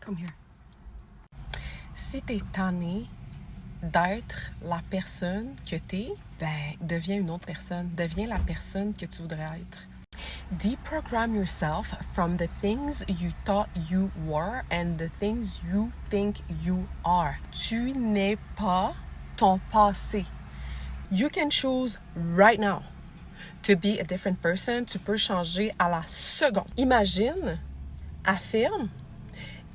Come here. Si t'es tanné d'être la personne que t'es, ben, deviens une autre personne. Deviens la personne que tu voudrais être. Deprogram yourself from the things you thought you were and the things you think you are. Tu n'es pas ton passé. You can choose right now to be a different person. Tu peux changer à la seconde. Imagine, affirme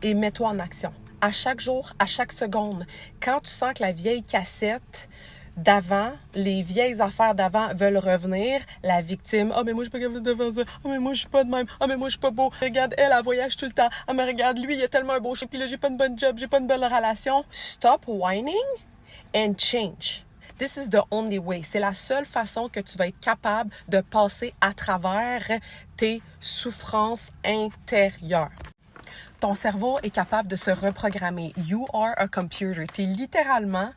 et mets-toi en action. À chaque jour, à chaque seconde. Quand tu sens que la vieille cassette d'avant, les vieilles affaires d'avant veulent revenir, la victime, « Ah, mais moi, je suis pas capable de faire ça. Ah, mais moi, je suis pas de même. Ah, mais moi, je suis pas beau. Regarde, elle voyage tout le temps. Ah, mais regarde, lui, il a tellement un beau chien. Puis là, j'ai pas une bonne job, j'ai pas une belle relation. » Stop whining and change. This is the only way. C'est la seule façon que tu vas être capable de passer à travers tes souffrances intérieures. Ton cerveau est capable de se reprogrammer. You are a computer. Tu es littéralement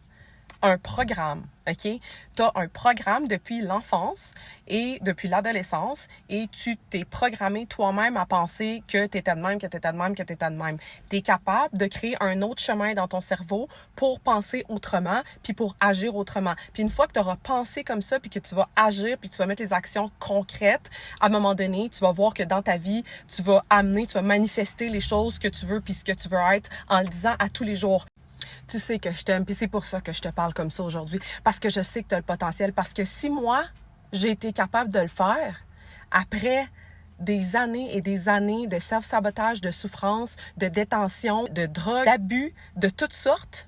un programme, OK? Tu as un programme depuis l'enfance et depuis l'adolescence et tu t'es programmé toi-même à penser que tu étais de même, que tu étais de même, que tu étais de même. Tu es capable de créer un autre chemin dans ton cerveau pour penser autrement puis pour agir autrement. Puis une fois que tu auras pensé comme ça puis que tu vas agir puis tu vas mettre les actions concrètes, à un moment donné, tu vas voir que dans ta vie, tu vas manifester les choses que tu veux puis ce que tu veux être en le disant à tous les jours. Tu sais que je t'aime, puis c'est pour ça que je te parle comme ça aujourd'hui. Parce que je sais que tu as le potentiel. Parce que si moi, j'ai été capable de le faire, après des années et des années de self-sabotage, de souffrance, de détention, de drogue, d'abus, de toutes sortes,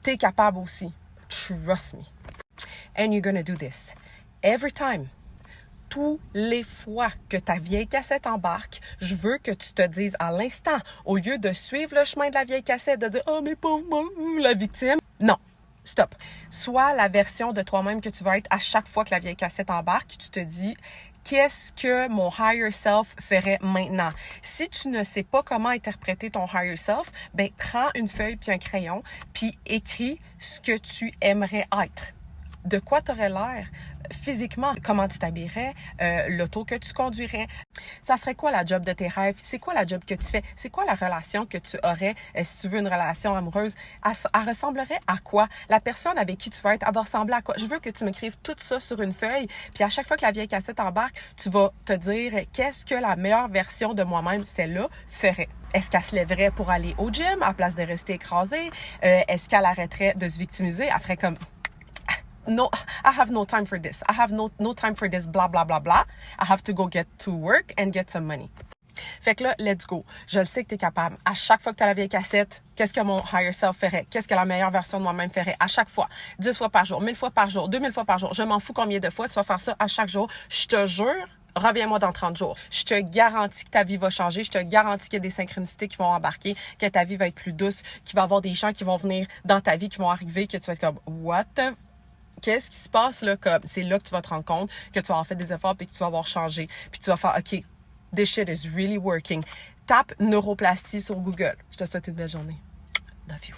tu es capable aussi. Trust me. And you're gonna do this. Every time. Tous les fois que ta vieille cassette embarque, je veux que tu te dises à l'instant, au lieu de suivre le chemin de la vieille cassette, de dire « Oh, mais pauvre moi, la victime », non, stop. Sois la version de toi-même que tu vas être à chaque fois que la vieille cassette embarque. Tu te dis « Qu'est-ce que mon higher self ferait maintenant? » Si tu ne sais pas comment interpréter ton higher self, ben prends une feuille puis un crayon puis écris ce que tu aimerais être. De quoi tu aurais l'air physiquement, comment tu t'habillerais, l'auto que tu conduirais. Ça serait quoi la job de tes rêves? C'est quoi la job que tu fais? C'est quoi la relation que tu aurais si tu veux une relation amoureuse? Elle ressemblerait à quoi? La personne avec qui tu vas être, elle va ressembler à quoi? Je veux que tu m'écrives tout ça sur une feuille, puis à chaque fois que la vieille cassette embarque, tu vas te dire qu'est-ce que la meilleure version de moi-même, celle-là, ferait. Est-ce qu'elle se lèverait pour aller au gym à place de rester écrasée? Est-ce qu'elle arrêterait de se victimiser? Elle ferait comme... No, I have no time for this. I have no time for this, blah, blah, blah, blah. I have to go get to work and get some money. Fait que là, let's go. Je le sais que tu es capable. À chaque fois que tu as la vieille cassette, qu'est-ce que mon higher self ferait? Qu'est-ce que la meilleure version de moi-même ferait? À chaque fois. 10 fois par jour, 1000 fois par jour, 2000 fois par jour. Je m'en fous combien de fois. Tu vas faire ça à chaque jour. Je te jure, reviens-moi dans 30 jours. Je te garantis que ta vie va changer. Je te garantis qu'il y a des synchronicités qui vont embarquer, que ta vie va être plus douce, qu'il va y avoir des gens qui vont venir dans ta vie, qui vont arriver, que tu vas être comme, what the... Qu'est-ce qui se passe là? Comme c'est là que tu vas te rendre compte que tu vas avoir fait des efforts puis que tu vas avoir changé. Puis tu vas faire, OK, this shit is really working. Tape neuroplastie sur Google. Je te souhaite une belle journée. Love you.